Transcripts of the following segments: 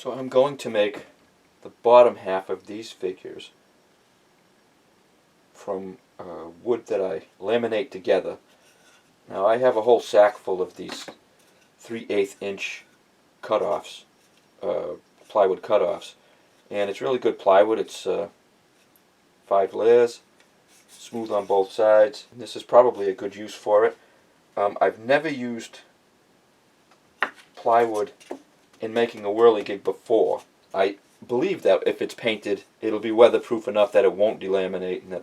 So I'm going to make the bottom half of these figures from wood that I laminate together. Now I have a whole sack full of these 3/8 inch cutoffs, plywood cutoffs, and it's really good plywood. It's 5 layers, smooth on both sides. And this is probably a good use for it. I've never used plywood in making a whirligig before. I believe that if it's painted, it'll be weatherproof enough that it won't delaminate and that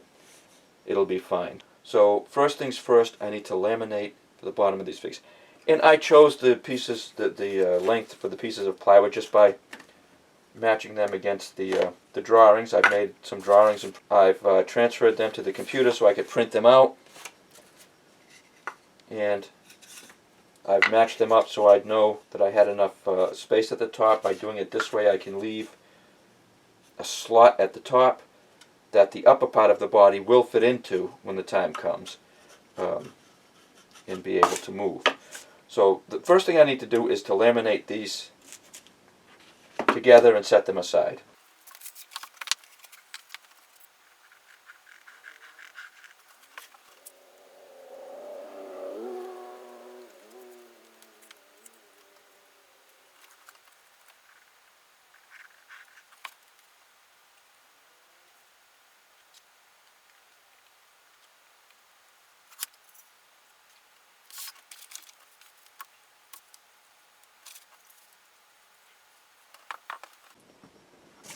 it'll be fine. So first things first, I need to laminate the bottom of these figures. And I chose the pieces, the length for the pieces of plywood just by matching them against the drawings. I've made some drawings and I've transferred them to the computer so I could print them out. And I've matched them up so I'd know that I had enough space at the top. By doing it this way, I can leave a slot at the top that the upper part of the body will fit into when the time comes, and be able to move. So the first thing I need to do is to laminate these together and set them aside.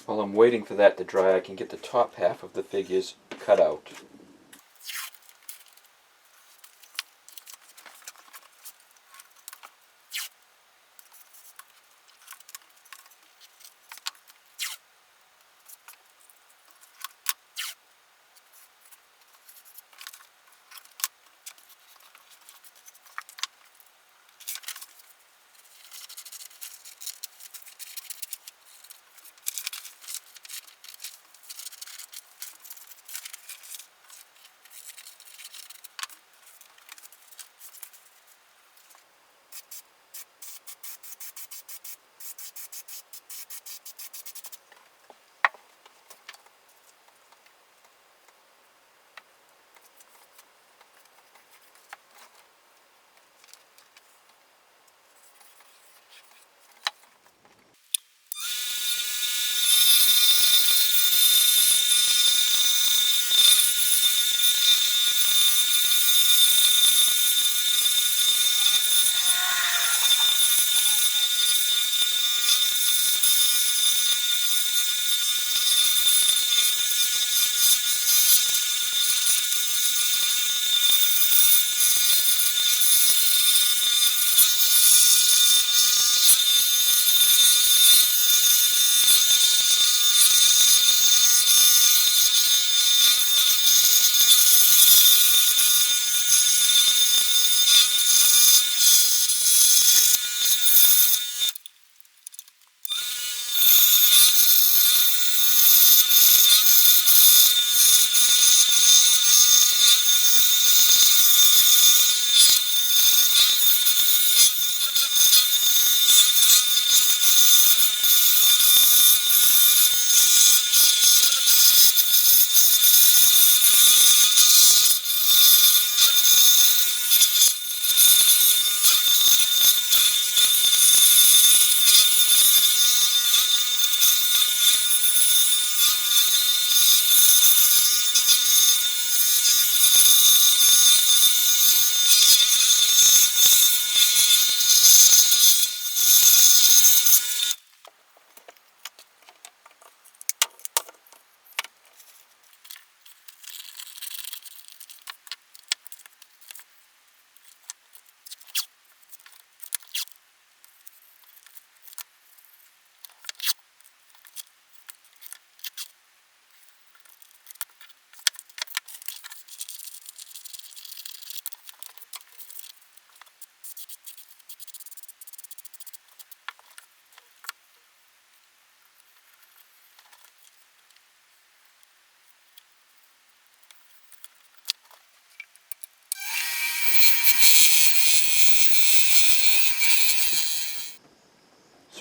While I'm waiting for that to dry, I can get the top half of the figures cut out.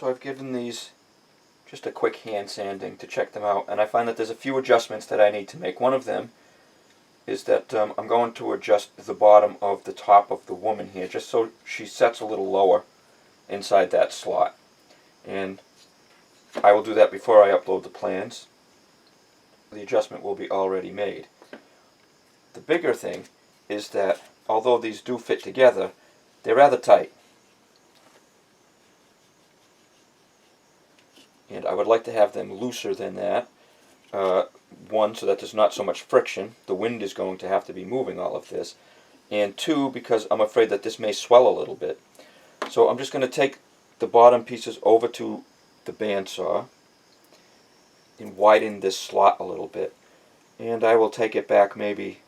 So I've given these just a quick hand sanding to check them out, and I find that there's a few adjustments that I need to make. One of them is that I'm going to adjust the bottom of the top of the woman here, just so she sets a little lower inside that slot. And I will do that before I upload the plans. The adjustment will be already made. The bigger thing is that although these do fit together, they're rather tight. And I would like to have them looser than that. One, so that there's not so much friction. The wind is going to have to be moving all of this. And two, because I'm afraid that this may swell a little bit. So I'm just going to take the bottom pieces over to the bandsaw and widen this slot a little bit. And I will take it back maybe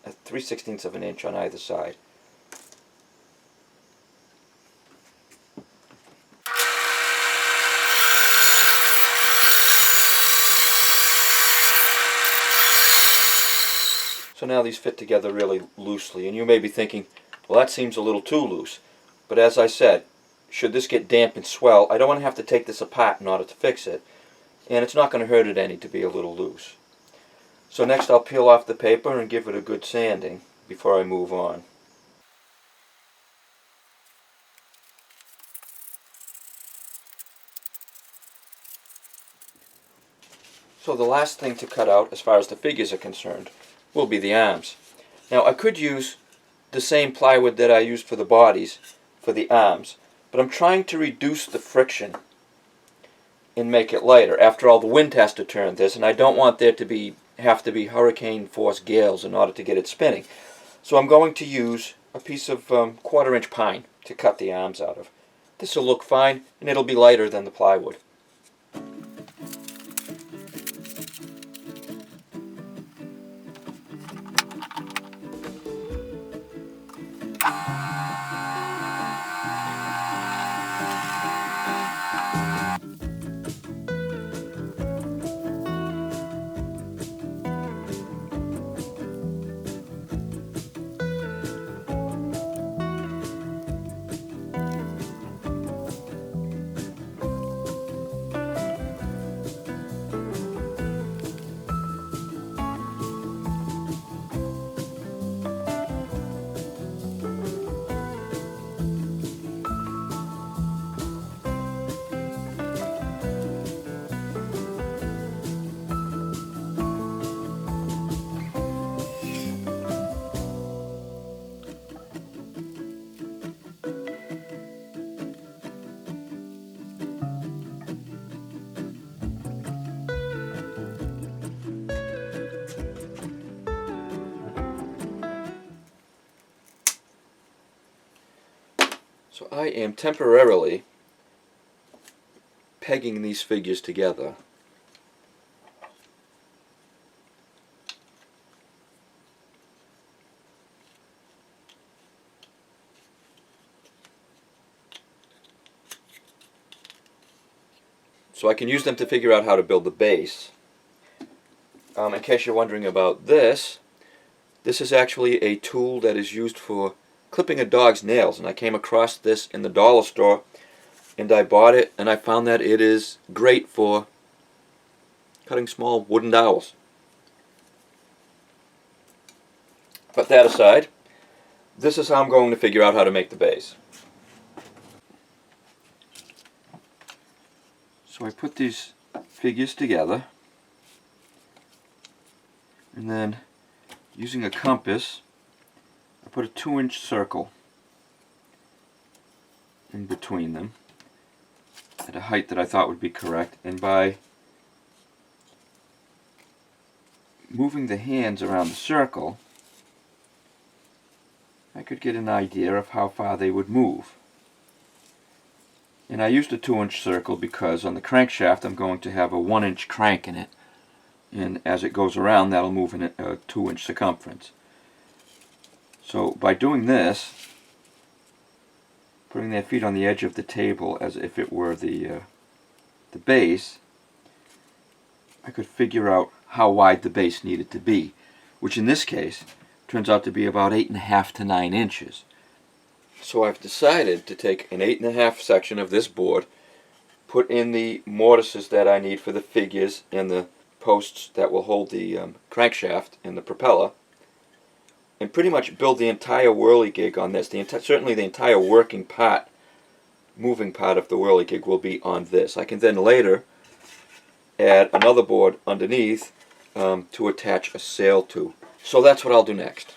at 3/16 of an inch on either side. So now these fit together really loosely, and you may be thinking, well, that seems a little too loose. But as I said, should this get damp and swell, I don't want to have to take this apart in order to fix it, and it's not going to hurt it any to be a little loose. So next I'll peel off the paper and give it a good sanding before I move on. So the last thing to cut out, as far as the figures are concerned, will be the arms. Now I could use the same plywood that I used for the bodies for the arms, but I'm trying to reduce the friction and make it lighter. After all, the wind has to turn this, and I don't want there to have to be hurricane force gales in order to get it spinning. So I'm going to use a piece of 1/4 inch pine to cut the arms out of. This will look fine, and it'll be lighter than the plywood. So I am temporarily pegging these figures together. So I can use them to figure out how to build the base. In case you're wondering about this, this is actually a tool that is used for clipping a dog's nails, and I came across this in the dollar store and I bought it, and I found that it is great for cutting small wooden dowels. But that aside, this is how I'm going to figure out how to make the base. So I put these figures together, and then using a compass I put a 2-inch circle in between them at a height that I thought would be correct, and by moving the hands around the circle I could get an idea of how far they would move. And I used a 2-inch circle because on the crankshaft I'm going to have a 1-inch crank in it, and as it goes around that'll move in a 2-inch circumference. So by doing this, putting their feet on the edge of the table as if it were the base, I could figure out how wide the base needed to be, which in this case turns out to be about 8.5 to 9 inches. So I've decided to take an 8.5 section of this board put in the mortises that I need for the figures and the posts that will hold the crankshaft and the propeller, and pretty much build the entire whirligig on this. Certainly the entire working part, moving part of the whirligig will be on this. I can then later add another board underneath to attach a sail to. So that's what I'll do next.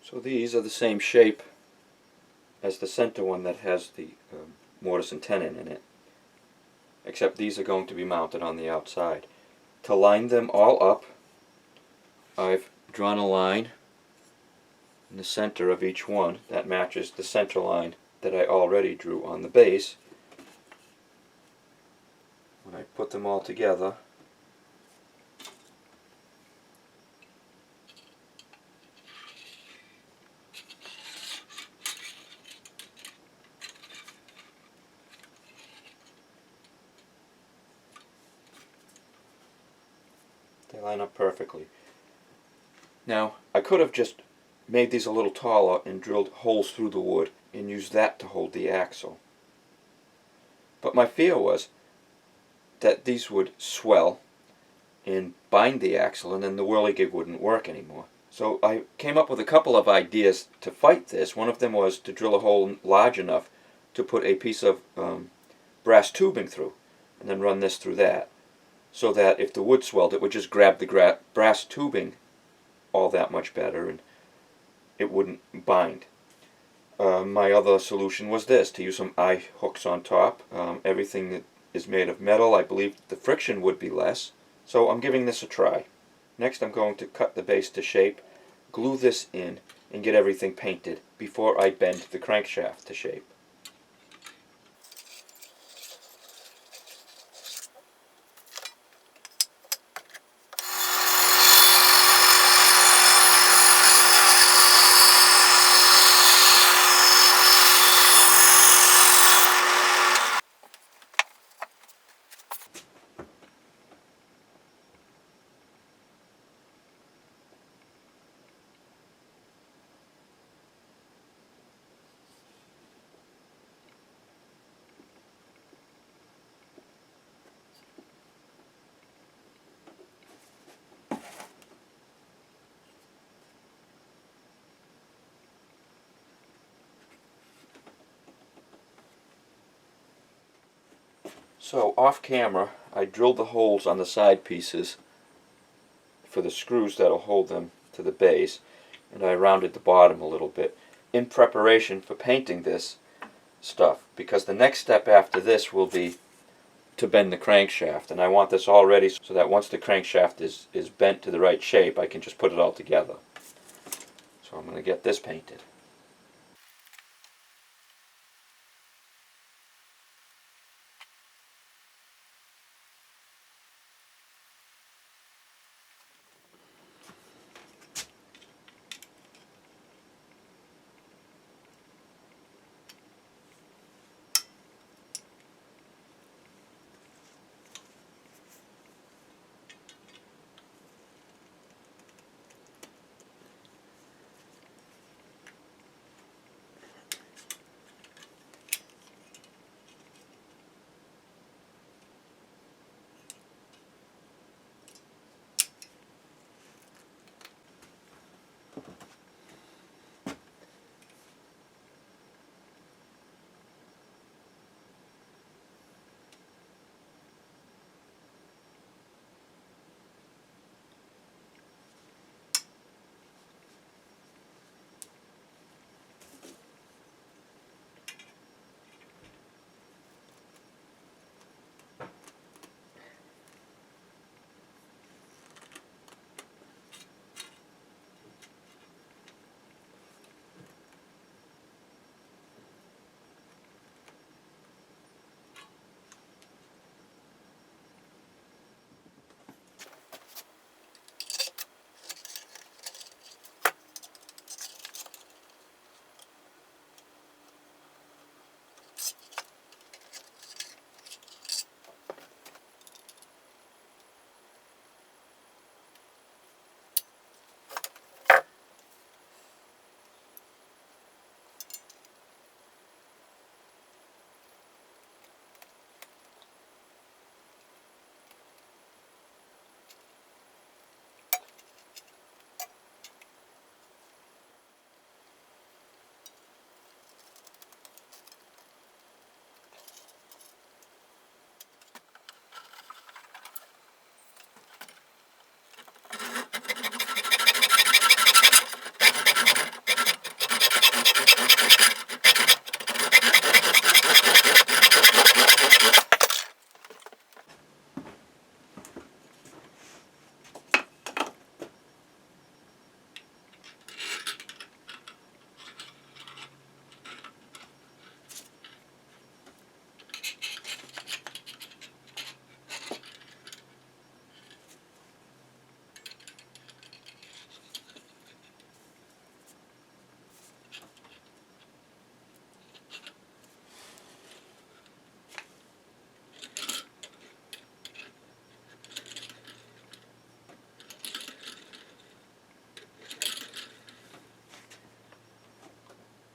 So these are the same shape as the center one that has the mortise and tenon in it, except these are going to be mounted on the outside. To line them all up, I've drawn a line in the center of each one that matches the center line that I already drew on the base. When I put them all together, they line up perfectly. Now, I could have just made these a little taller and drilled holes through the wood and used that to hold the axle. But my fear was that these would swell and bind the axle, and then the whirligig wouldn't work anymore. So I came up with a couple of ideas to fight this. One of them was to drill a hole large enough to put a piece of brass tubing through, and then run this through that, so that if the wood swelled, it would just grab the brass tubing all that much better, and it wouldn't bind. My other solution was this, to use some eye hooks on top. Everything that is made of metal, I believe the friction would be less, so I'm giving this a try. Next I'm going to cut the base to shape, glue this in, and get everything painted before I bend the crankshaft to shape. So off camera, I drilled the holes on the side pieces for the screws that'll hold them to the base, and I rounded the bottom a little bit in preparation for painting this stuff, because the next step after this will be to bend the crankshaft, and I want this all ready so that once the crankshaft is bent to the right shape, I can just put it all together. So I'm going to get this painted.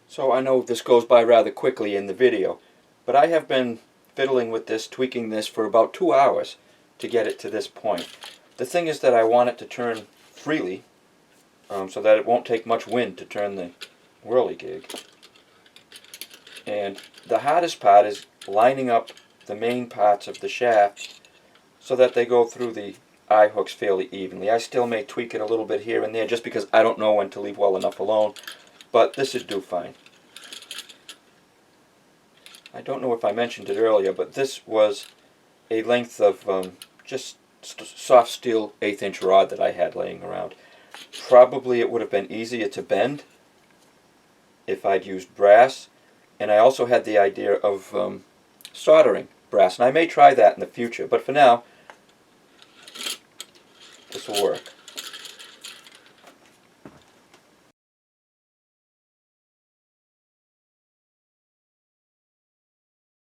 So I know this goes by rather quickly in the video, but I have been fiddling with this, tweaking this for about 2 hours to get it to this point. The thing is that I want it to turn freely, so that it won't take much wind to turn the Whirligig. And the hardest part is lining up the main parts of the shaft so that they go through the eye hooks fairly evenly. I still may tweak it a little bit here and there just because I don't know when to leave well enough alone, but this should do fine. I don't know if I mentioned it earlier, but this was a length of just soft steel 1/8 inch rod that I had laying around. Probably it would have been easier to bend if I'd used brass, and I also had the idea of soldering brass, and I may try that in the future, but for now, this will work.